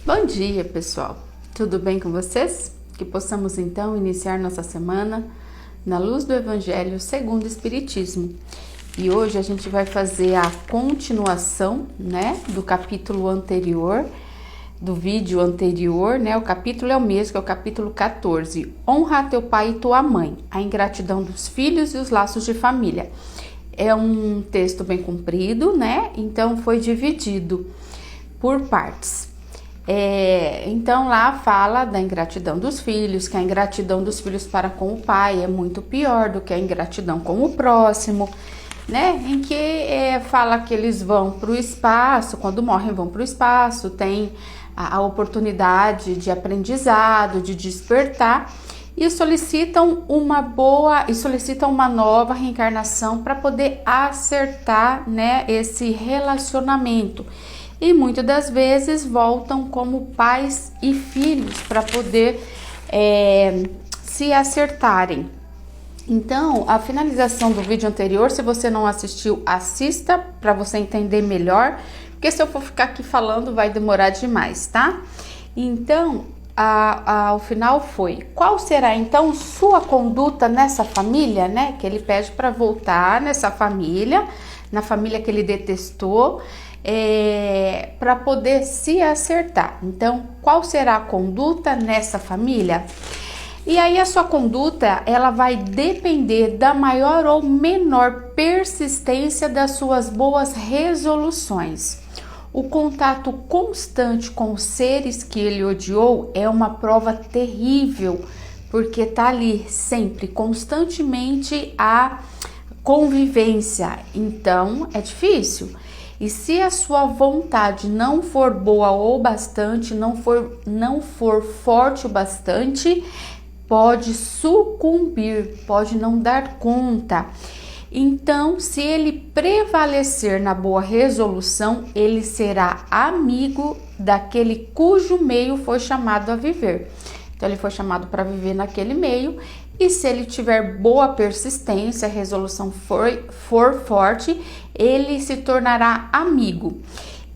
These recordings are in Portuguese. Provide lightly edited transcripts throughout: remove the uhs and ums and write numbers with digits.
Bom dia, pessoal. Tudo bem com vocês? Que possamos então iniciar nossa semana na luz do Evangelho segundo o Espiritismo. E hoje a gente vai fazer a continuação, do capítulo anterior, do vídeo anterior, O capítulo é o mesmo, que é o capítulo 14. Honra a teu pai e tua mãe, a ingratidão dos filhos e os laços de família. É um texto bem comprido, Então foi dividido por partes. Então lá fala da ingratidão dos filhos, que a ingratidão dos filhos para com o pai é muito pior do que a ingratidão com o próximo, em que fala que eles vão para o espaço, quando morrem vão para o espaço, tem a oportunidade de aprendizado, de despertar, e solicitam uma nova reencarnação para poder acertar, esse relacionamento. E muitas das vezes voltam como pais e filhos para poder se acertarem. Então, a finalização do vídeo anterior, se você não assistiu, assista para você entender melhor, porque se eu for ficar aqui falando vai demorar demais, tá? Então, o final foi: qual será então sua conduta nessa família, Que ele pede para voltar nessa família, na família que ele detestou, para poder se acertar. Então, qual será a conduta nessa família? E aí a sua conduta, ela vai depender da maior ou menor persistência das suas boas resoluções. O contato constante com os seres que ele odiou é uma prova terrível, porque tá ali sempre, constantemente a convivência. Então, é difícil. E se a sua vontade não for boa o bastante, não for forte o bastante, pode sucumbir, pode não dar conta. Então, se ele prevalecer na boa resolução, ele será amigo daquele cujo meio foi chamado a viver. Então, ele foi chamado para viver naquele meio, e se ele tiver boa persistência, a resolução for forte, ele se tornará amigo.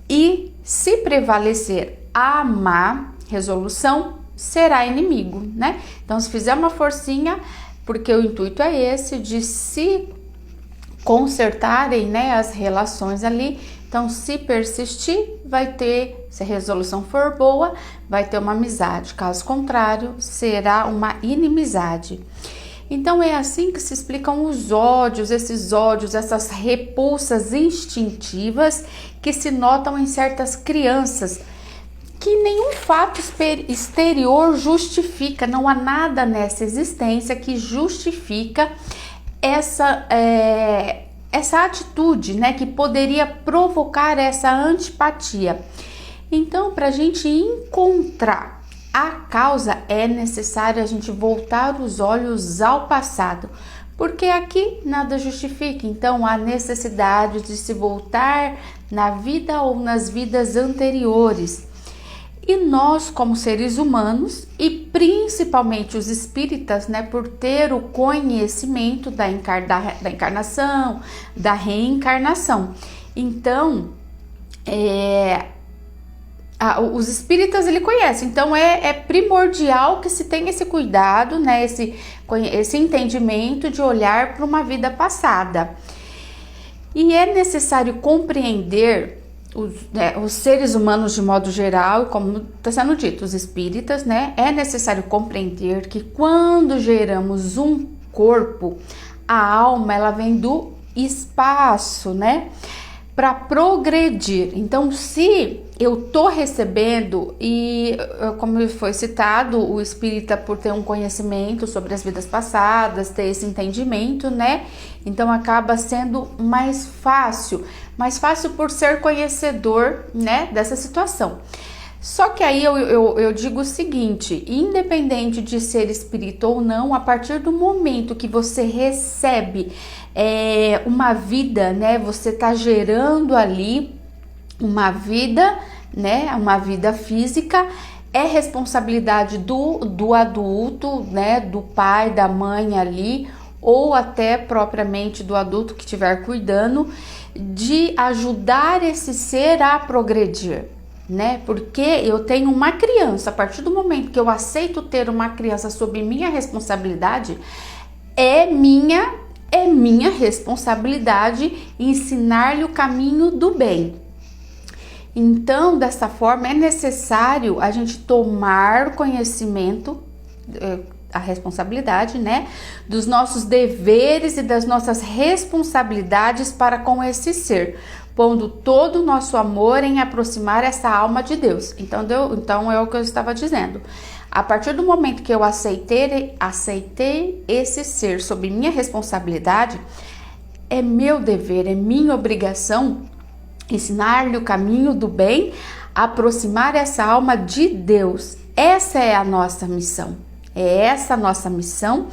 E se prevalecer a má resolução, será inimigo, Então, se fizer uma forcinha, porque o intuito é esse, de se consertarem, as relações ali. Então, se persistir, vai ter, se a resolução for boa, vai ter uma amizade. Caso contrário, será uma inimizade. Então, é assim que se explicam os ódios, essas repulsas instintivas que se notam em certas crianças, que nenhum fato exterior justifica, não há nada nessa existência que justifica essa atitude, que poderia provocar essa antipatia. Então, para a gente encontrar a causa, é necessário a gente voltar os olhos ao passado, porque aqui nada justifica. Então, há necessidade de se voltar na vida ou nas vidas anteriores. E nós, como seres humanos, e principalmente os espíritas, por ter o conhecimento da encarnação, da reencarnação. Então, os espíritas ele conhece. Então, é primordial que se tenha esse cuidado, esse entendimento de olhar para uma vida passada. E é necessário compreender os seres humanos de modo geral, como está sendo dito, os espíritas, é necessário compreender que quando geramos um corpo, a alma ela vem do espaço, para progredir. Então, se eu tô recebendo, e como foi citado, o espírita, por ter um conhecimento sobre as vidas passadas, ter esse entendimento, então acaba sendo mais fácil por ser conhecedor, dessa situação. Só que aí eu digo o seguinte: independente de ser espírita ou não, a partir do momento que você recebe uma vida, você tá gerando ali uma vida, uma vida física, é responsabilidade do adulto, do pai, da mãe ali, ou até propriamente do adulto que estiver cuidando, de ajudar esse ser a progredir. né? Porque eu tenho uma criança, a partir do momento que eu aceito ter uma criança sob minha responsabilidade, é minha responsabilidade ensinar-lhe o caminho do bem. Então, dessa forma, é necessário a gente tomar conhecimento, a responsabilidade, né, dos nossos deveres e das nossas responsabilidades para com esse ser, pondo todo o nosso amor em aproximar essa alma de Deus. Então é o que eu estava dizendo. A partir do momento que eu aceitei esse ser sob minha responsabilidade, é meu dever, é minha obrigação ensinar-lhe o caminho do bem, aproximar essa alma de Deus. Essa é a nossa missão. É essa a nossa missão,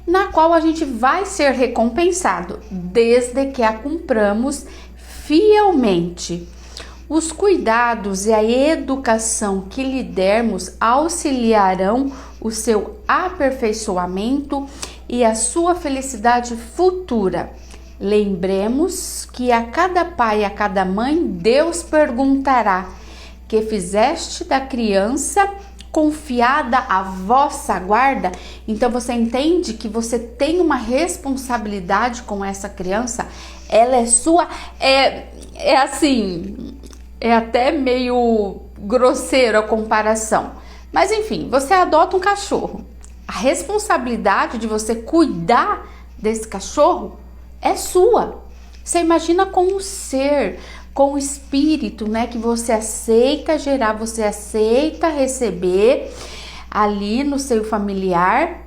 na qual a gente vai ser recompensado, desde que a cumpramos fielmente. Os cuidados e a educação que lhe dermos auxiliarão o seu aperfeiçoamento e a sua felicidade futura. Lembremos que a cada pai e a cada mãe, Deus perguntará: que fizeste da criança confiada à vossa guarda? Então você entende que você tem uma responsabilidade com essa criança, ela é sua, é assim, é até meio grosseiro a comparação, mas enfim, você adota um cachorro, a responsabilidade de você cuidar desse cachorro é sua. Você imagina com o ser, com o espírito, né, que você aceita gerar, você aceita receber ali no seio familiar,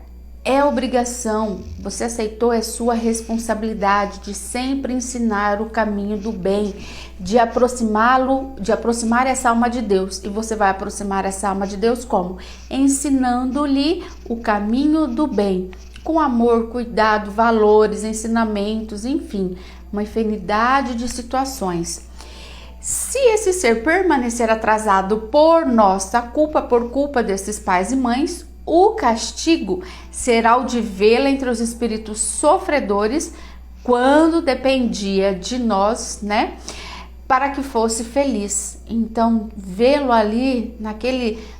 é obrigação. Você aceitou, é sua responsabilidade de sempre ensinar o caminho do bem, de aproximar essa alma de Deus. E você vai aproximar essa alma de Deus como? Ensinando-lhe o caminho do bem, com amor, cuidado, valores, ensinamentos, enfim, uma infinidade de situações. Se esse ser permanecer atrasado por nossa culpa, por culpa desses pais e mães, o castigo será o de vê-la entre os espíritos sofredores, quando dependia de nós, né, para que fosse feliz. Então, vê-lo ali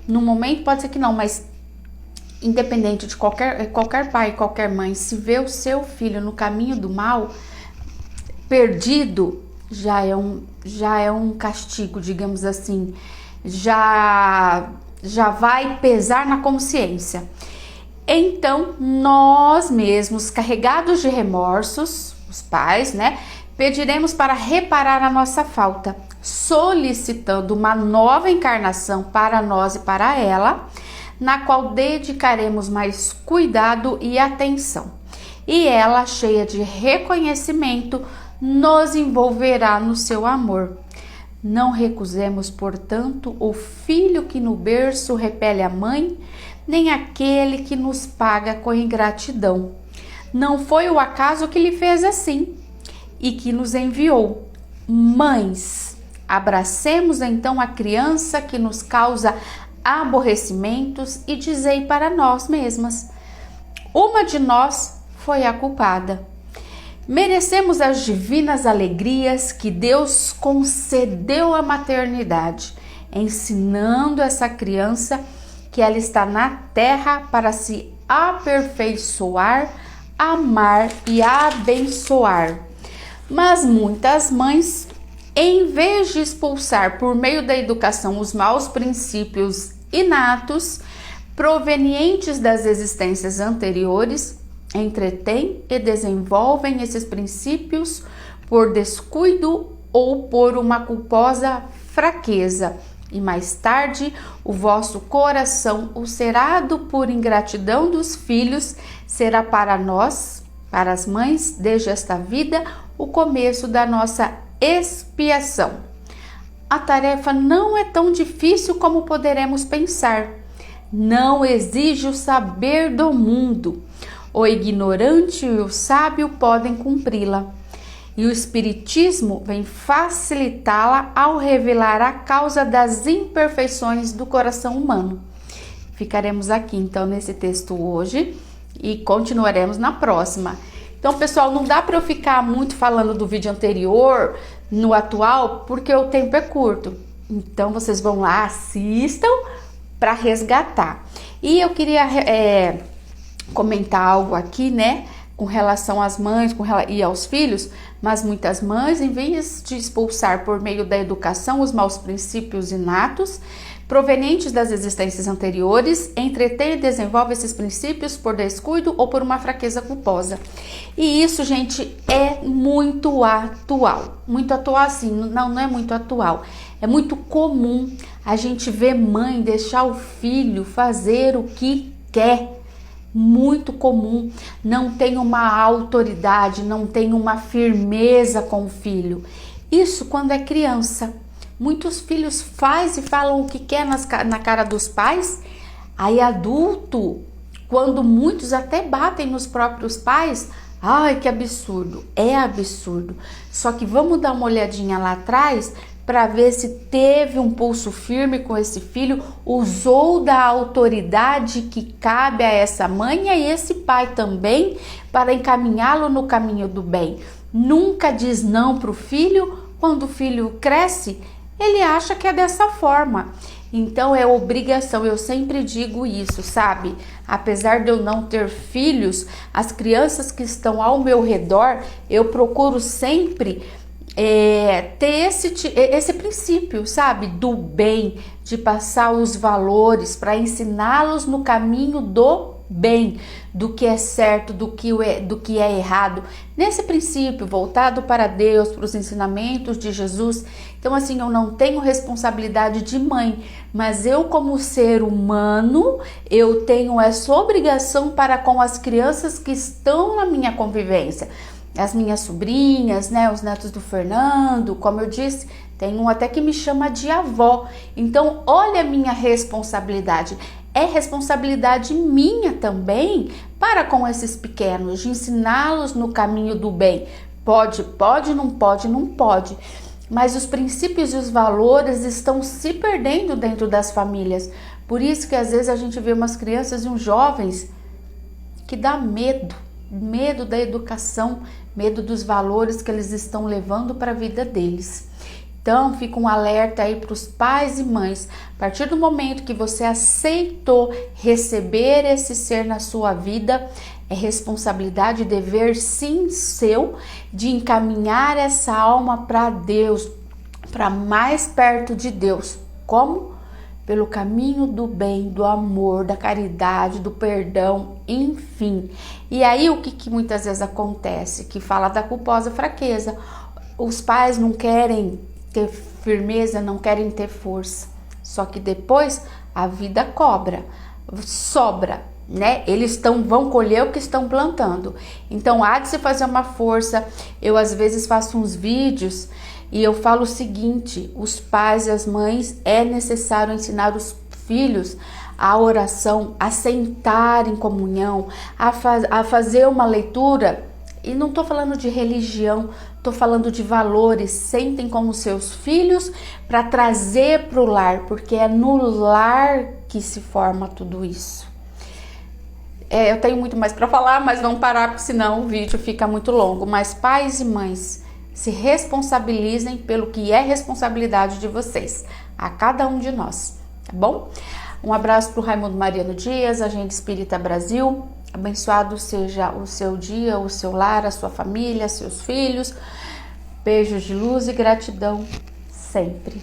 no momento, pode ser que não, mas independente de qualquer pai, qualquer mãe, se vê o seu filho no caminho do mal, perdido, já é um castigo, digamos assim, já vai pesar na consciência. Então, nós mesmos, carregados de remorsos, os pais, né, pediremos para reparar a nossa falta, solicitando uma nova encarnação para nós e para ela, na qual dedicaremos mais cuidado e atenção. E ela, cheia de reconhecimento, nos envolverá no seu amor. Não recusemos, portanto, o filho que no berço repele a mãe, nem aquele que nos paga com ingratidão. Não foi o acaso que lhe fez assim e que nos enviou. Mães, abracemos então a criança que nos causa aborrecimentos e dizei para nós mesmas: uma de nós foi a culpada. Merecemos as divinas alegrias que Deus concedeu à maternidade, ensinando essa criança que ela está na terra para se aperfeiçoar, amar e abençoar. Mas muitas mães, em vez de expulsar por meio da educação os maus princípios inatos provenientes das existências anteriores, entretêm e desenvolvem esses princípios por descuido ou por uma culposa fraqueza, e mais tarde o vosso coração, ulcerado por ingratidão dos filhos, será para nós, para as mães, desde esta vida, o começo da nossa expiação. A tarefa não é tão difícil como poderemos pensar. Não exige o saber do mundo. O ignorante e o sábio podem cumpri-la. E o Espiritismo vem facilitá-la ao revelar a causa das imperfeições do coração humano. Ficaremos aqui então nesse texto hoje e continuaremos na próxima. Então, pessoal, não dá para eu ficar muito falando do vídeo anterior no atual, porque o tempo é curto. Então vocês vão lá, assistam para resgatar. E eu queria comentar algo aqui, né, com relação às mães e aos filhos, mas muitas mães, em vez de expulsar por meio da educação os maus princípios inatos, provenientes das existências anteriores, entretém e desenvolve esses princípios por descuido ou por uma fraqueza culposa. E isso, gente, é muito atual. Muito atual assim, não é muito atual. É muito comum a gente ver mãe deixar o filho fazer o que quer. Muito comum. Não tem uma autoridade, não tem uma firmeza com o filho. Isso quando é criança. Muitos filhos fazem e falam o que quer na cara dos pais. Aí adulto, quando muitos até batem nos próprios pais, ai que absurdo, é absurdo. Só que vamos dar uma olhadinha lá atrás para ver se teve um pulso firme com esse filho, usou da autoridade que cabe a essa mãe e a esse pai também para encaminhá-lo no caminho do bem. Nunca diz não para o filho. Quando o filho cresce, ele acha que é dessa forma. Então é obrigação, eu sempre digo isso, sabe? Apesar de eu não ter filhos, as crianças que estão ao meu redor, eu procuro sempre ter esse princípio, sabe? Do bem, de passar os valores para ensiná-los no caminho do bem, do que é certo, do que é errado, nesse princípio voltado para Deus, para os ensinamentos de Jesus. Então assim, eu não tenho responsabilidade de mãe, mas eu como ser humano, eu tenho essa obrigação para com as crianças que estão na minha convivência, as minhas sobrinhas, né, os netos do Fernando, como eu disse, tem um até que me chama de avó. Então olha a minha responsabilidade. É responsabilidade minha também para com esses pequenos, de ensiná-los no caminho do bem. Pode, não pode, não pode. Mas os princípios e os valores estão se perdendo dentro das famílias. Por isso que às vezes a gente vê umas crianças e uns jovens que dá medo da educação, medo dos valores que eles estão levando para a vida deles. Então, fica um alerta aí para os pais e mães. A partir do momento que você aceitou receber esse ser na sua vida, é responsabilidade e dever sim seu de encaminhar essa alma para Deus, para mais perto de Deus. Como? Pelo caminho do bem, do amor, da caridade, do perdão, enfim. E aí o que muitas vezes acontece? Que fala da culposa fraqueza. Os pais não querem ter firmeza, não querem ter força. Só que depois a vida sobra, né? Eles vão colher o que estão plantando. Então há de se fazer uma força. Eu às vezes faço uns vídeos e eu falo o seguinte: os pais e as mães, é necessário ensinar os filhos a oração, a sentar em comunhão, a fazer uma leitura. E não estou falando de religião, estou falando de valores. Sentem com os seus filhos para trazer para o lar, porque é no lar que se forma tudo isso. Eu tenho muito mais para falar, mas vamos parar, porque senão o vídeo fica muito longo. Mas pais e mães, se responsabilizem pelo que é responsabilidade de vocês, a cada um de nós, tá bom? Um abraço para o Raimundo Mariano Dias, Agente Espírita Brasil. Abençoado seja o seu dia, o seu lar, a sua família, seus filhos. Beijos de luz e gratidão sempre.